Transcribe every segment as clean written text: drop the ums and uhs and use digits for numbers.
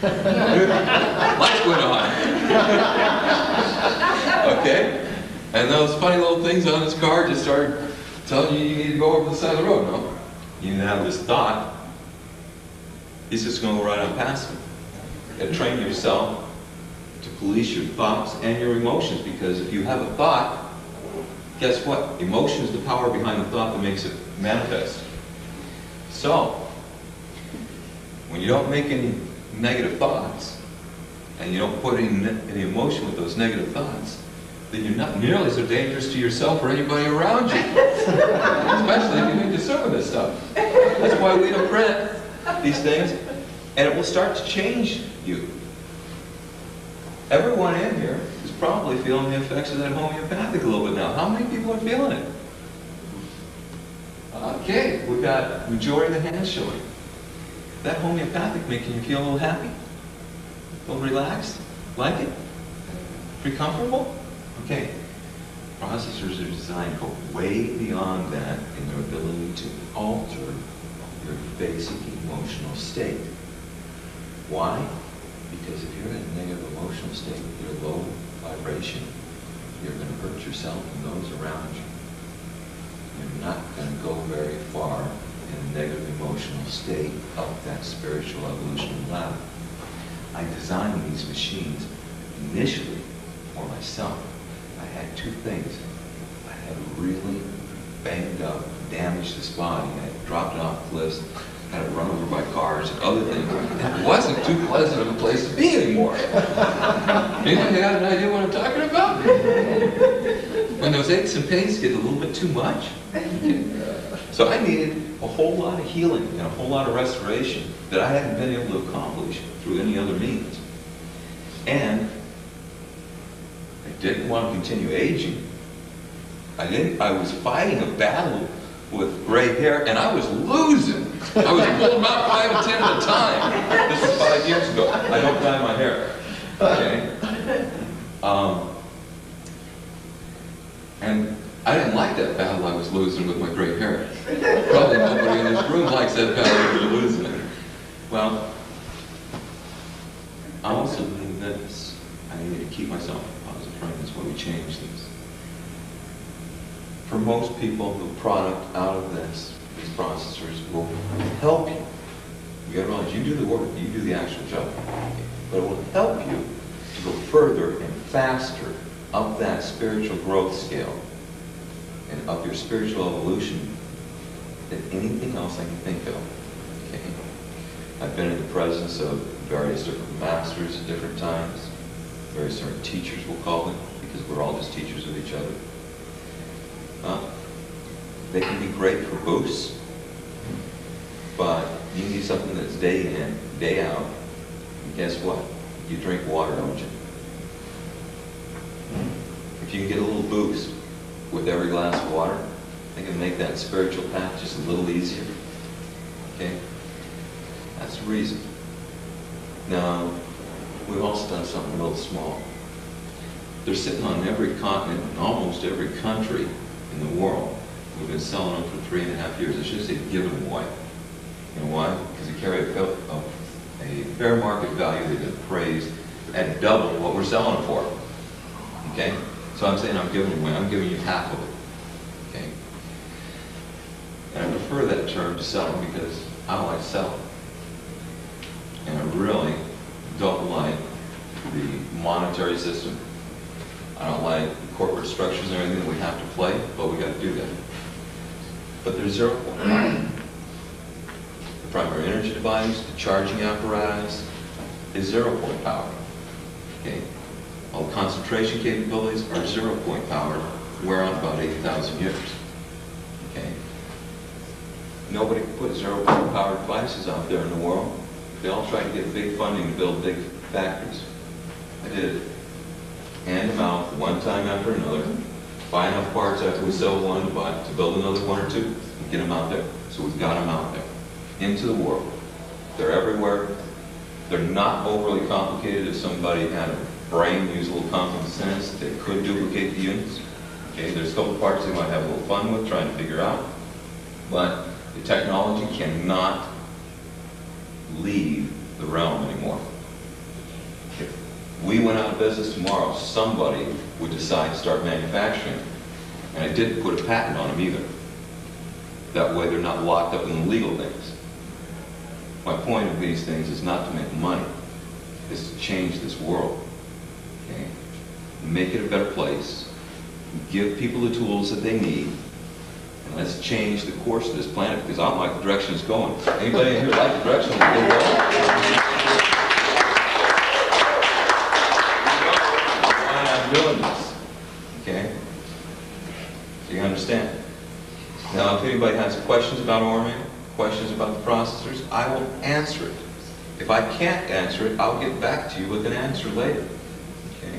Lights went on. Okay? And those funny little things on his car just started telling you you need to go over the side of the road. No. You have this thought, he's just going to go right on past it. You got to train yourself to police your thoughts and your emotions, because if you have a thought, guess what? Emotion is the power behind the thought that makes it manifest. So, when you don't make any negative thoughts, and you don't put any emotion with those negative thoughts, then you're not nearly so dangerous to yourself or anybody around you. Especially if you make some of this stuff. That's why we don't print these things, and it will start to change you. Everyone in here is probably feeling the effects of that homeopathic a little bit now. How many people are feeling it? Okay, we've got majority of the hands showing. That homeopathic making you feel a little happy? A little relaxed? Like it? Pretty comfortable? Okay. Processors are designed to go way beyond that in their ability to alter your basic emotional state. Why? Because if you're in a negative emotional state, you're low vibration, you're going to hurt yourself and those around you. You're not going to go very far in a negative emotional state up that spiritual evolution ladder. I designed these machines initially for myself. I had two things. I had really banged up, damaged this body. I had dropped it off cliffs, had it run over by cars and other things. And it wasn't too pleasant of a place to be anymore. Anybody got an idea what I'm talking about? When those aches and pains get a little bit too much. So I needed a whole lot of healing and a whole lot of restoration that I hadn't been able to accomplish through any other means. And I didn't want to continue aging. I was fighting a battle with gray hair, and I was losing. I was pulling about 5 and 10 at a time. This was 5 years ago. I don't dye my hair. Okay? And I didn't like that battle I was losing with my gray hair. Probably nobody in this room likes that battle you're losing it. Well, I also knew this. I needed to keep myself in a positive frame. That's why we changed this. For most people, the product out of this, these processors, will help you. You gotta realize, you do the work, you do the actual job. But it will help you to go further and faster up that spiritual growth scale and up your spiritual evolution than anything else I can think of. Okay? I've been in the presence of various different masters at different times, various different teachers, we'll call them, because we're all just teachers of each other. They can be great for boosts, but you need something that's day in, day out. And guess what? You drink water, don't you? If you can get a little boost with every glass of water, they can make that spiritual path just a little easier. Okay? That's the reason. Now, we've also done something a little small. They're sitting on every continent, in almost every country in the world. We've been selling them for 3.5 years. I should say giving them away. You know why? Because they carry a fair market value. They've been appraised at double what we're selling them for. Okay? So I'm saying I'm giving them away. I'm giving you half of it. Okay? And I prefer that term to selling because I don't like selling. And I really don't like the monetary system. I don't like corporate structures and everything that we have to play, but we got to do that. But there's 0 point. The primary energy device, the charging apparatus, is 0 point power. Okay? All the concentration capabilities are 0 point power. Wear on about 8,000 years. Okay? Nobody put 0 point power devices out there in the world. They all tried to get big funding to build big factories. I did it. Hand them out one time after another, buy enough parts after we sell one to build another 1 or 2, and get them out there. So we've got them out there, into the world. They're everywhere. They're not overly complicated. If somebody had a brain, use a little common sense, they could duplicate the units. Okay, there's a couple parts they might have a little fun with, trying to figure out. But the technology cannot leave the realm anymore. we went out of business tomorrow, somebody would decide to start manufacturing. And I didn't put a patent on them either. That way they're not locked up in the legal things. My point of these things is not to make money, it's to change this world. Okay? Make it a better place, give people the tools that they need, and let's change the course of this planet, because I don't like the direction it's going. Anybody in here like the direction it's going? I'm doing this. Okay? So you understand. Now, if anybody has questions about ORME, questions about the processors, I will answer it. If I can't answer it, I'll get back to you with an answer later. Okay?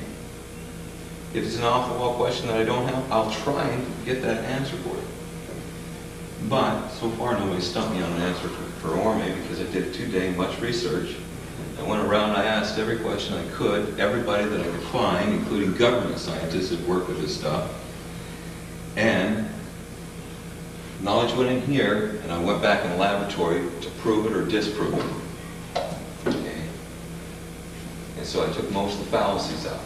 If it's an off-the-wall question that I don't have, I'll try and get that answer for you. But so far, nobody stumped me on an answer for ORME, because I did a 2-day much research. I went around and I asked every question I could, everybody that I could find, including government scientists that work with this stuff. And knowledge went in here, and I went back in the laboratory to prove it or disprove it. Okay? And so I took most of the fallacies out.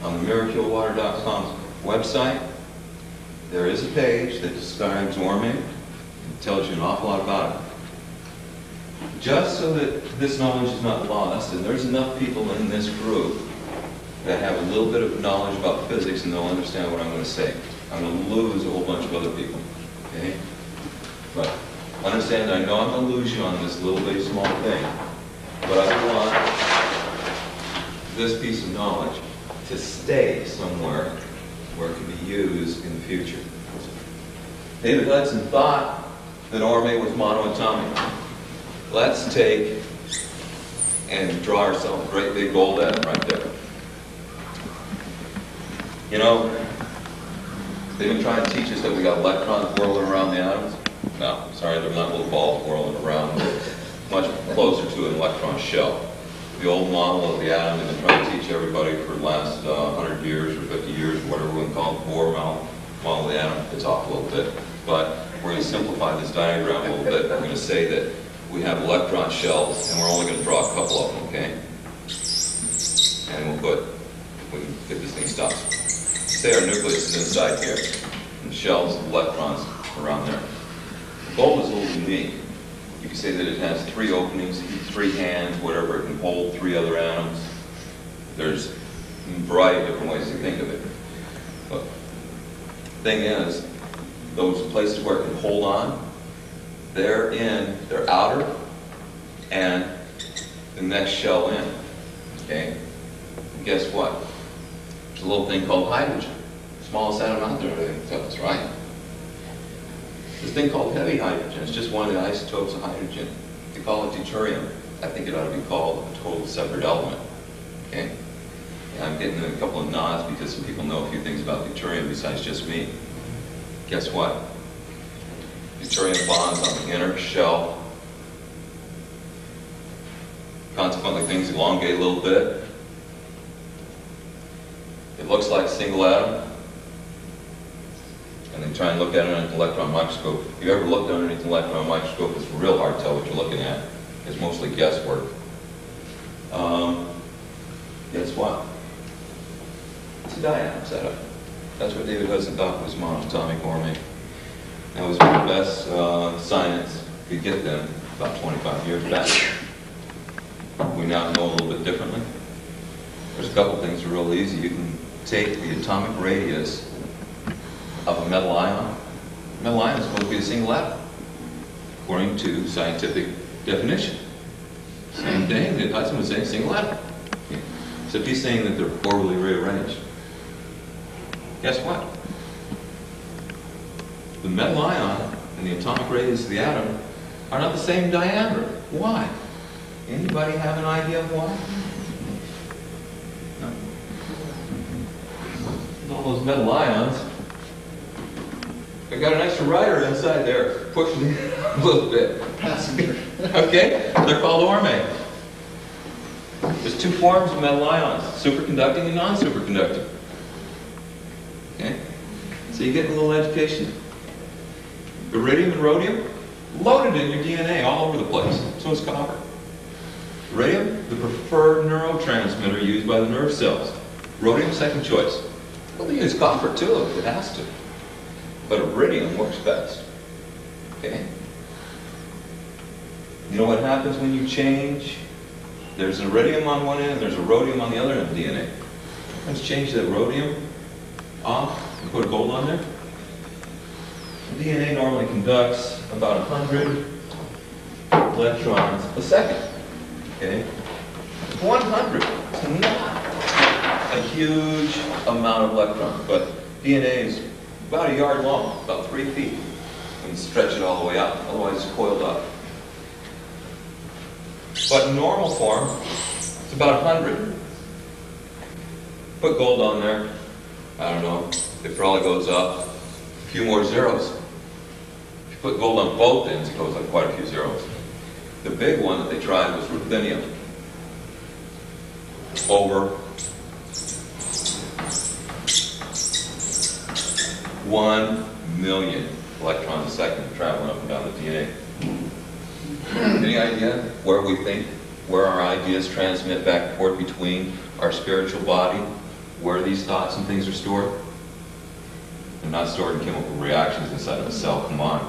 On the MiraculeWater.com website, there is a page that describes ORME and tells you an awful lot about it. Just so that this knowledge is not lost, and there's enough people in this group that have a little bit of knowledge about physics and they'll understand what I'm going to say. I'm going to lose a whole bunch of other people. Okay? But understand that I know I'm going to lose you on this little bitty small thing, but I want this piece of knowledge to stay somewhere where it can be used in the future. David Hudson thought that ORME was monoatomic. Let's take and draw ourselves a great big gold atom right there. You know, they've been trying to teach us that we got electrons whirling around the atoms. No, sorry, they're not little balls whirling around. They're much closer to an electron shell. The old model of the atom they've been trying to teach everybody for the last 100 years or 50 years, whatever we want to call it, Bohr model of the atom, it's off a little bit. But we're going to simplify this diagram a little bit. We're going to say that we have electron shells, and we're only going to draw a couple of them, okay? And we can get this thing stopped. Say our nucleus is inside here, and the shells, electrons around there. Gold is a little unique. You can say that it has 3 openings, 3 hands, whatever, it can hold 3 other atoms. There's a variety of different ways to think of it. But the thing is, those places where it can hold on, they're outer and the next shell in. Okay? And guess what? There's a little thing called hydrogen. Smallest atom out there, everything that's right. This thing called heavy hydrogen. It's just one of the isotopes of hydrogen. They call it deuterium. I think it ought to be called a total separate element. Okay? And I'm getting a couple of nods because some people know a few things about deuterium besides just me. Guess what? Deuterium bonds on the inner shell. Consequently, things elongate a little bit. It looks like a single atom. And they try and look at it under an electron microscope. If you ever looked underneath an electron microscope, it's real hard to tell what you're looking at. It's mostly guesswork. Guess what? It's a diatom setup. That's what David Hudson thought was monatomic ORME. That was one of the best science could get them about 25 years back. We now know a little bit differently. There's a couple things that are real easy. You can take the atomic radius of a metal ion. A metal ion is supposed to be a single atom, according to scientific definition. Same thing that Hudson was saying, single atom. Except he's saying that they're orbitally rearranged. Guess what? The metal ion and the atomic radius of the atom are not the same diameter. Why? Anybody have an idea of why? No. All those metal ions, they've got an extra rider inside there, pushing it a little bit. Okay? They're called ORME. There's 2 forms of metal ions, superconducting and non-superconducting. Okay? So you get a little education. Iridium and rhodium, loaded in your DNA all over the place. So is copper. Radium, the preferred neurotransmitter used by the nerve cells. Rhodium, second choice. Well, they use copper too if it has to. But iridium works best. Okay? You know what happens when you change? There's an iridium on one end, there's a rhodium on the other end of DNA. Let's change that rhodium off and put a gold on there. The DNA normally conducts about 100 electrons a second. Okay? 100 is not a huge amount of electrons, but DNA is about a yard long, about 3 feet. When you stretch it all the way out, otherwise it's coiled up. But in normal form, it's about 100. Put gold on there, I don't know, it probably goes up a few more zeros. If you put gold on both ends, it goes up quite a few zeros. The big one that they tried was ruthenium. Over 1 million electrons a second traveling up and down the DNA. Any idea where our ideas transmit back and forth between our spiritual body, where these thoughts and things are stored? They're not stored in chemical reactions inside of a cell. Come on.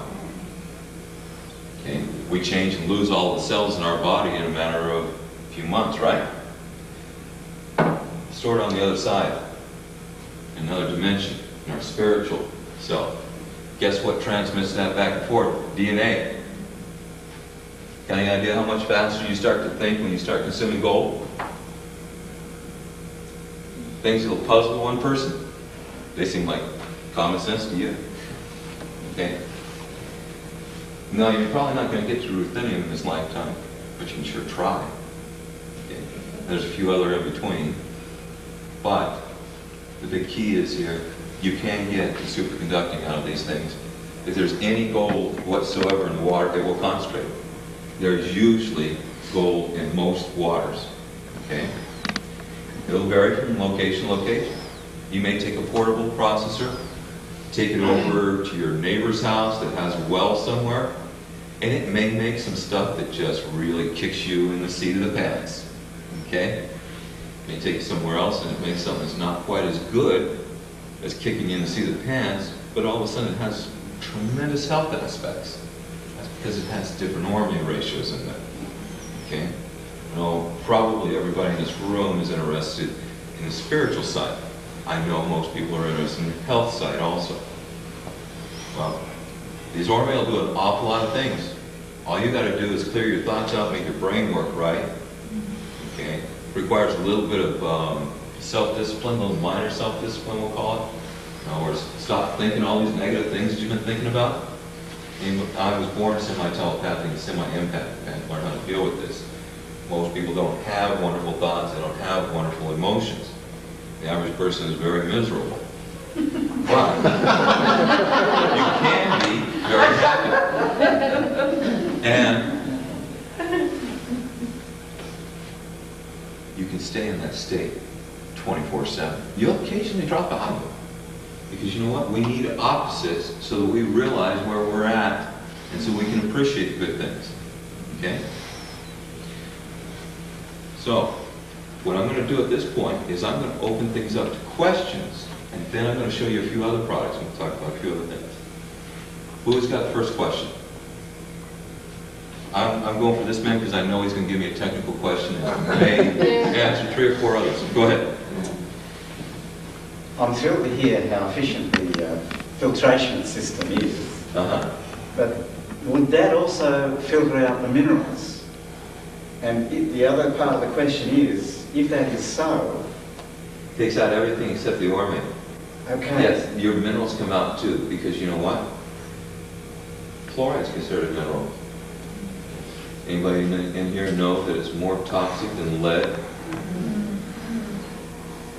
Okay. We change and lose all the cells in our body in a matter of a few months, right? Stored on the other side, in another dimension, in our spiritual self. Guess what transmits that back and forth? DNA. Got any idea how much faster you start to think when you start consuming gold? Things that'll puzzle one person, they seem like common sense to you. Okay? No, you're probably not going to get to ruthenium in this lifetime, but you can sure try. Okay? There's a few other in between. But the big key is here, you can get the superconducting out of these things. If there's any gold whatsoever in the water, it will concentrate. There's usually gold in most waters. Okay? It'll vary from location to location. You may take a portable processor, take it over to your neighbor's house that has a well somewhere, and it may make some stuff that just really kicks you in the seat of the pants. Okay? You may take it somewhere else and it makes something that's not quite as good as kicking you in the seat of the pants, but all of a sudden it has tremendous health aspects. That's because it has different Orme ratios in there. Okay? I know probably everybody in this room is interested in the spiritual side. I know most people are interested in the health side also. Well, these Orme will do an awful lot of things. All you got to do is clear your thoughts out, make your brain work right. Okay? Requires a little bit of self-discipline, a little minor self-discipline we'll call it. In other words, stop thinking all these negative things that you've been thinking about. I was born semi-telepathic and semi-empathic. I had to learn how to deal with this. Most people don't have wonderful thoughts, they don't have wonderful emotions. The average person is very miserable. But you can be very happy. And you can stay in that state 24/7. You'll occasionally drop out of it. Because you know what? We need opposites so that we realize where we're at and so we can appreciate the good things. Okay? So, what I'm going to do at this point is I'm going to open things up to questions, and then I'm going to show you a few other products. We'll talk about a few other things. Who's got the first question? I'm going for this man because I know he's going to give me a technical question and may answer 3 or 4 others. Go ahead. I'm thrilled to hear how efficient the filtration system is. But would that also filter out the minerals? And the other part of the question is, if that is so... Takes out everything except the Orme. Okay. Yes, your minerals come out too, because you know what? Fluoride is considered a mineral. Anybody in here know that it's more toxic than lead?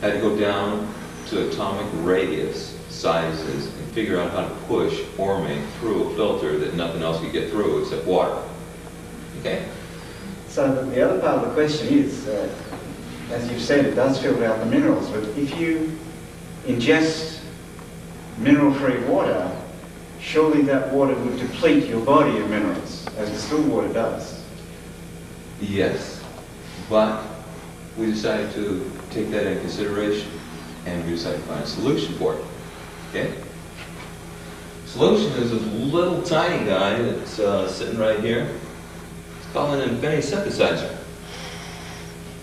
Had to go down to atomic radius sizes and figure out how to push Orme through a filter that nothing else could get through except water. Okay? So the other part of the question is, as you've said, it does filter out the minerals, but if you ingest mineral-free water, surely that water would deplete your body of minerals, as distilled water does. Yes. But we decided to take that into consideration, and we decided to find a solution for it. Okay? Solution is this little tiny guy that's sitting right here. It's called an infinity synthesizer.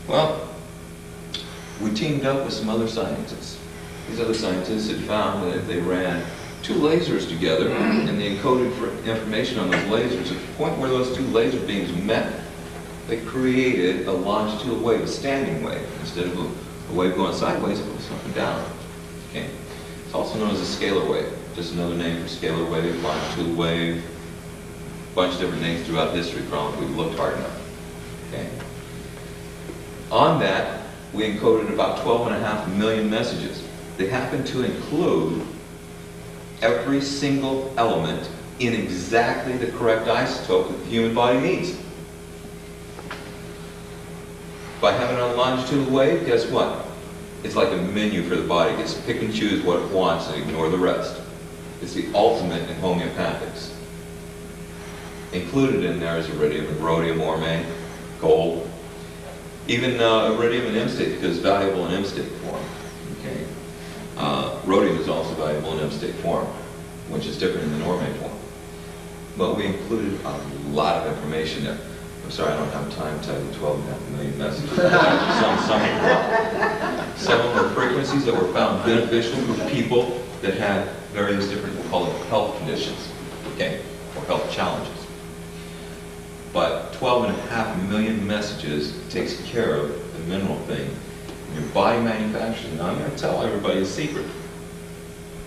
Well, we teamed up with some other scientists. These other scientists had found that if they ran two lasers together and they encoded for information on those lasers, at the point where those two laser beams met, they created a longitudinal wave, a standing wave. Instead of a wave going sideways, it goes up and down. Okay? It's also known as a scalar wave. Just another name for scalar wave, longitudinal wave, a bunch of different names throughout history from if we looked hard enough. Okay? On that, we encoded about 12.5 million messages. They happen to include every single element in exactly the correct isotope that the human body needs. By having a longitudinal wave, guess what? It's like a menu for the body. It gets to pick and choose what it wants and ignore the rest. It's the ultimate in homeopathics. Included in there is iridium and rhodium, orme, gold, even iridium and M-state, because it's valuable in M-state form. Okay. Rhodium is also valuable in M-state form, which is different in the orme form. But we included a lot of information there. I'm sorry, I don't have time to tell you 12.5 million messages. Some of them are frequencies that were found beneficial for people that had various different, we'll call it health conditions, okay, or health challenges. But 12.5 million messages takes care of the mineral thing. Your body manufactures. Now I'm going to tell everybody a secret.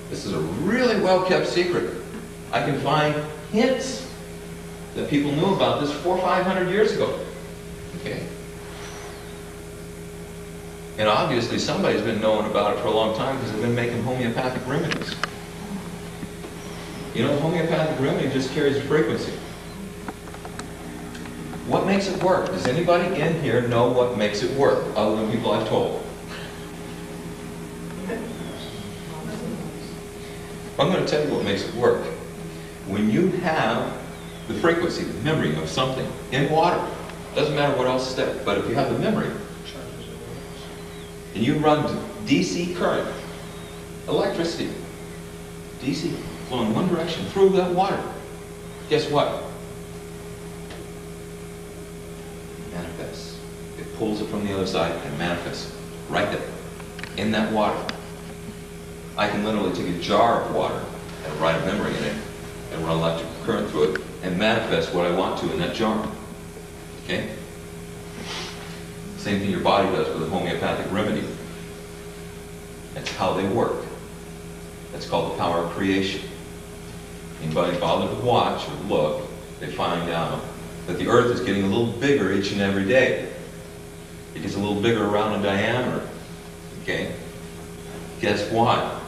This is a really well-kept secret. I can find hints that people knew about this 400 or 500 years ago. Okay? And obviously somebody's been knowing about it for a long time because they've been making homeopathic remedies. You know, homeopathic remedy just carries a frequency. What makes it work? Does anybody in here know what makes it work, other than people I've told? I'm going to tell you what makes it work. When you have the frequency, the memory of something in water, doesn't matter what else is there, but if you have the memory, and you run DC current, electricity, DC, flowing one direction through that water, guess what? Manifests. It pulls it from the other side and manifests right there, in that water. I can literally take a jar of water and write a memory in it and run electrical current through it and manifest what I want to in that jar. Okay? Same thing your body does with a homeopathic remedy. That's how they work. That's called the power of creation. Anybody bother to watch or look, they find out that the Earth is getting a little bigger each and every day. It gets a little bigger around in diameter. Okay? Guess what?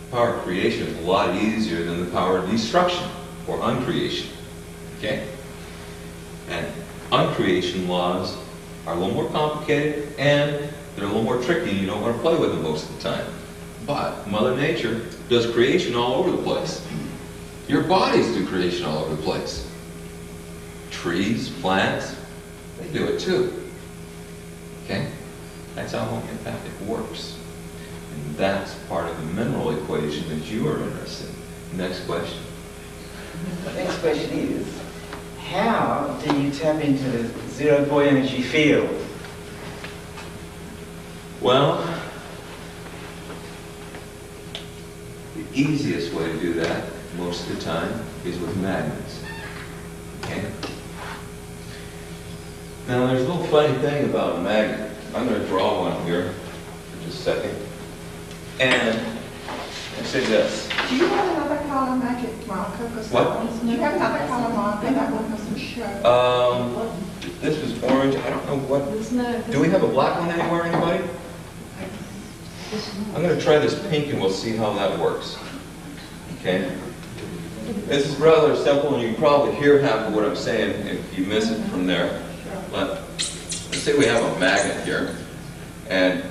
The power of creation is a lot easier than the power of destruction or uncreation. Okay? And uncreation laws are a little more complicated and they're a little more tricky and you don't want to play with them most of the time. But Mother Nature does creation all over the place. Your bodies do creation all over the place. Trees, plants, they do it too. Okay? That's how homeopathic works. And that's part of the mineral equation that you are interested in. Next question. The next question is, how do you tap into the zero point energy field? Well, the easiest way to do that, most of the time, is with magnets. Okay? Now, there's a little funny thing about a magnet. I'm going to draw one here for just a second. And I say this. Do you have another color magic marker for stones? Do you have another color marker that one doesn't show? This is orange. I don't know what. Do we have a black one anywhere, anybody? I'm going to try this pink and we'll see how that works. Okay? This is rather simple and you can probably hear half of what I'm saying if you miss it from there. But let's say we have a magnet here. And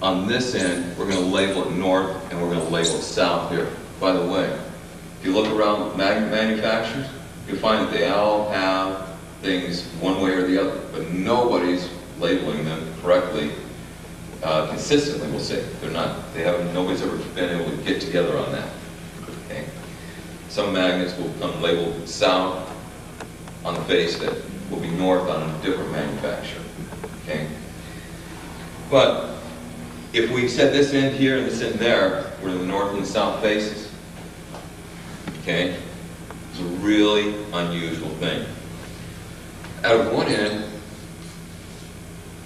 on this end, we're going to label it north and we're going to label it south here. By the way, if you look around magnet manufacturers, you'll find that they all have things one way or the other, but nobody's labeling them correctly, consistently, we'll say. Nobody's ever been able to get together on that. Okay? Some magnets will come labeled south on the face that will be north on a different manufacturer. Okay? But if we set this end here and this end there, where the north and the south faces, okay, it's a really unusual thing. Out of one end,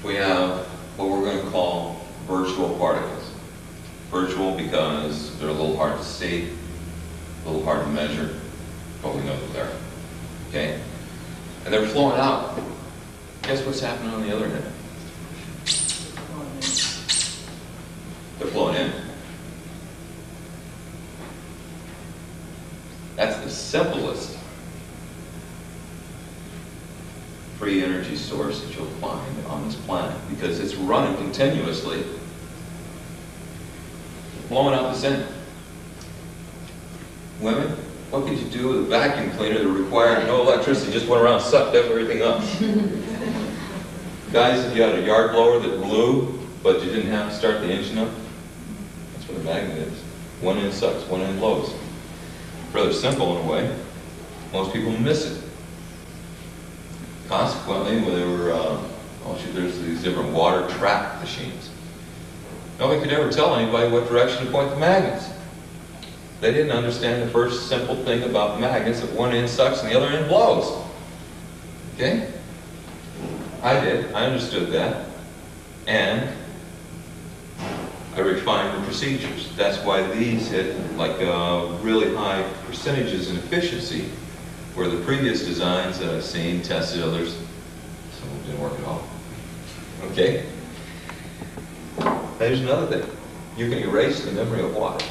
we have what we're going to call virtual particles. Virtual because they're a little hard to see, a little hard to measure, but we know they're there. Okay? And they're flowing out. Guess what's happening on the other end? They're flowing in. That's the simplest free energy source that you'll find on this planet, because it's running continuously, blowing out this end. Women, what could you do with a vacuum cleaner that required no electricity, just went around and sucked everything up? Guys, if you had a yard blower that blew, but you didn't have to start the engine up, that's what a magnet is. One end sucks, one end blows. Rather simple in a way. Most people miss it. Consequently, when they were, there's these different water trap machines. Nobody could ever tell anybody what direction to point the magnets. They didn't understand the first simple thing about magnets, that one end sucks and the other end blows. Okay? I did. I understood that. And I refined the procedures. That's why these hit like really high percentages in efficiency, where the previous designs that I've seen, tested others, some of them didn't work at all. Okay? There's another thing. You can erase the memory of water.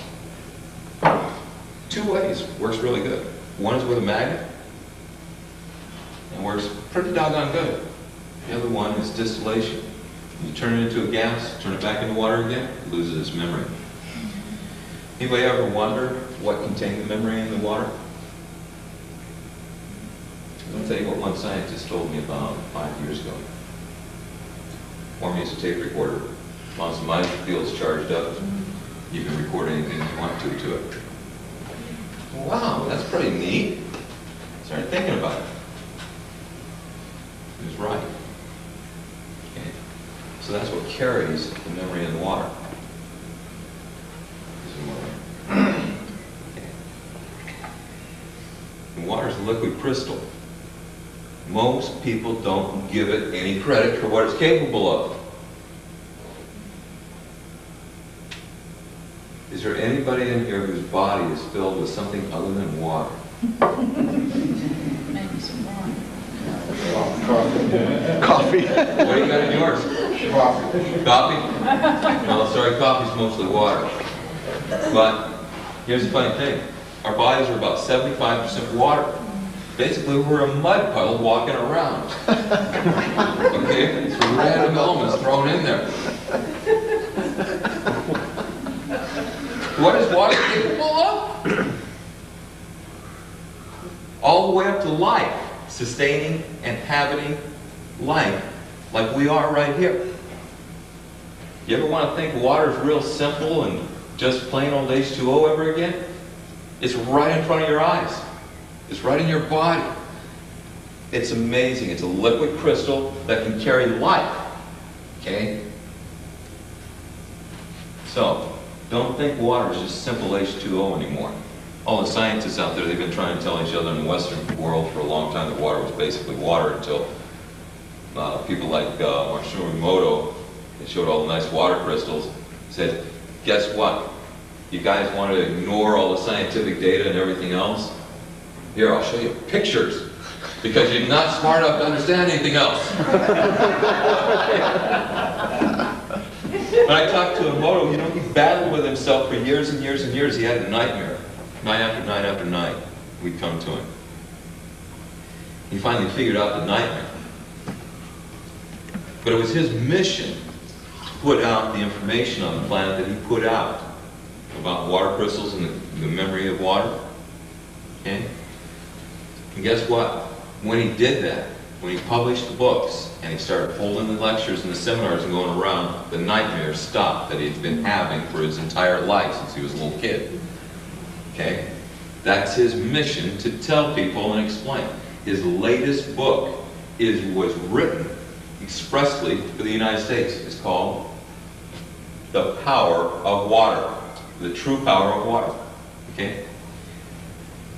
2 ways. Works really good. One is with a magnet, and works pretty doggone good. The other one is distillation. You turn it into a gas, turn it back into water again, it loses its memory. Anybody ever wonder what contained the memory in the water? I'll tell you what one scientist told me about 5 years ago. Warm me as a tape recorder. As long as the mic field's charged up, you can record anything you want to it. Wow, that's pretty neat. Started thinking about it. He was right. Okay. So that's what carries the memory in the water. Okay. The water is a liquid crystal. Most people don't give it any credit for what it's capable of. Is there anybody in here whose body is filled with something other than water? Maybe some wine. Coffee. What do you got in yours? Coffee. Coffee? No, sorry, coffee's mostly water. But here's the funny thing. Our bodies are about 75% water. Basically, we're a mud puddle walking around. Okay? It's random elements thrown in there. What is water capable of? All the way up to life, sustaining, inhabiting life, like we are right here. You ever want to think water is real simple and just plain old H2O ever again? It's right in front of your eyes. It's right in your body. It's amazing. It's a liquid crystal that can carry life. Okay? So, don't think water is just simple H2O anymore. All the scientists out there, they've been trying to tell each other in the Western world for a long time that water was basically water, until people like Matsumoto, they showed all the nice water crystals, said, guess what? You guys want to ignore all the scientific data and everything else? Here, I'll show you pictures, because you're not smart enough to understand anything else. When I talked to Emoto, he battled with himself for years and years and years. He had a nightmare. Night after night after night, we'd come to him. He finally figured out the nightmare. But it was his mission to put out the information on the planet that he put out about water crystals and the memory of water. Okay? And guess what? When he did that, when he published the books and he started holding the lectures and the seminars and going around, the nightmares stopped that he'd been having for his entire life since he was a little kid. Okay? That's his mission, to tell people and explain. His latest book was written expressly for the United States. It's called The Power of Water. The True Power of Water. Okay?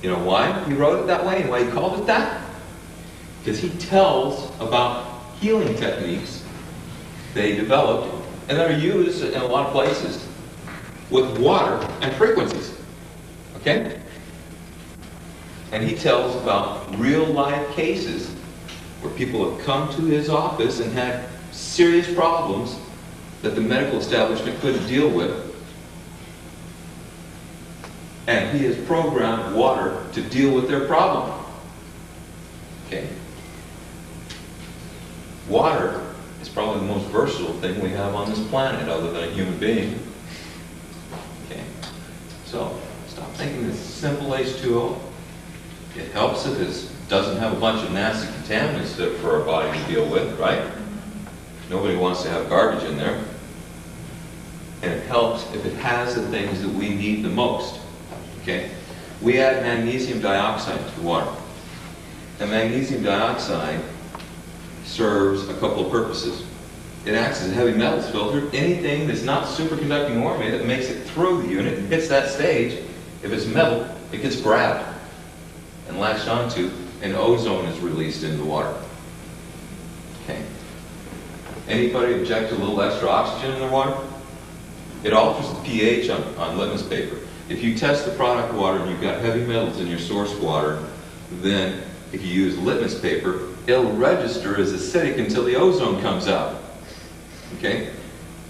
You know why he wrote it that way and why he called it that? Because he tells about healing techniques they developed and that are used in a lot of places with water and frequencies. Okay? And he tells about real life cases where people have come to his office and had serious problems that the medical establishment couldn't deal with. And he has programmed water to deal with their problem. Okay? Water is probably the most versatile thing we have on this planet other than a human being. Okay? So, stop thinking it's simple H2O. It helps if it doesn't have a bunch of nasty contaminants for our body to deal with, right? Nobody wants to have garbage in there. And it helps if it has the things that we need the most. Okay? We add magnesium dioxide to the water. And magnesium dioxide serves a couple of purposes. It acts as a heavy metals filter. Anything that's not superconducting orme that makes it through the unit and hits that stage, if it's metal, it gets grabbed and latched onto, and ozone is released into the water. Okay. Anybody object to a little extra oxygen in their water? It alters the pH on litmus paper. If you test the product water and you've got heavy metals in your source water, then if you use litmus paper, it'll register as acidic until the ozone comes out. Okay?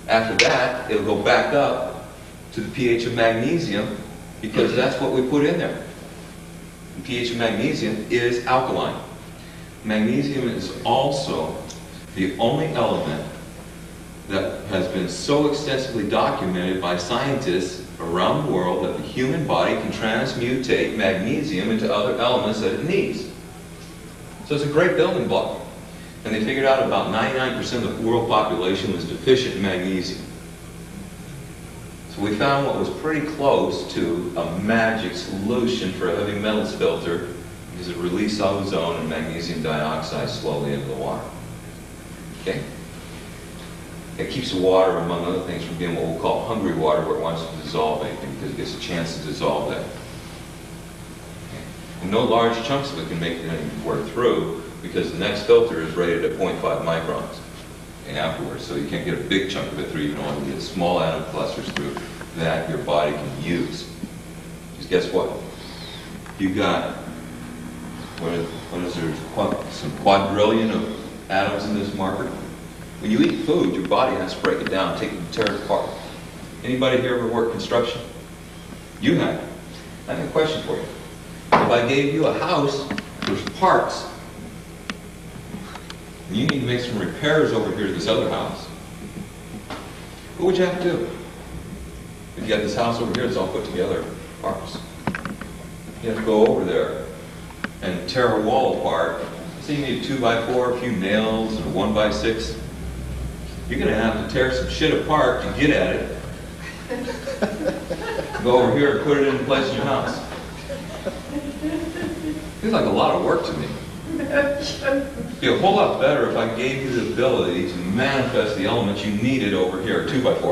After that, it'll go back up to the pH of magnesium because that's what we put in there. The pH of magnesium is alkaline. Magnesium is also the only element that has been so extensively documented by scientists around the world that the human body can transmutate magnesium into other elements that it needs. So it's a great building block. And they figured out about 99% of the world population was deficient in magnesium. So we found what was pretty close to a magic solution for a heavy metals filter because it releases ozone and magnesium dioxide slowly into the water. Okay? It keeps the water, among other things, from being what we'll call hungry water, where it wants to dissolve anything because it gets a chance to dissolve that. Okay. And no large chunks of it can make it anywhere through because the next filter is rated at 0.5 microns and afterwards, so you can't get a big chunk of it through. You can only get small atom clusters through that your body can use. Because guess what? You got, what is there, some quadrillion of atoms in this marker? When you eat food, your body has to break it down, take it and tear it apart. Anybody here ever worked construction? You have. I have a question for you. If I gave you a house, there's parts, and you need to make some repairs over here to this other house, what would you have to do? If you got this house over here that's all put together, parts. You have to go over there and tear a wall apart. So you need a 2x4, a few nails, and a 1x6. You're going to have to tear some shit apart to get at it. Go over here and put it in place in your house. Feels like a lot of work to me. It'd be a whole lot better if I gave you the ability to manifest the elements you needed over here, 2x4.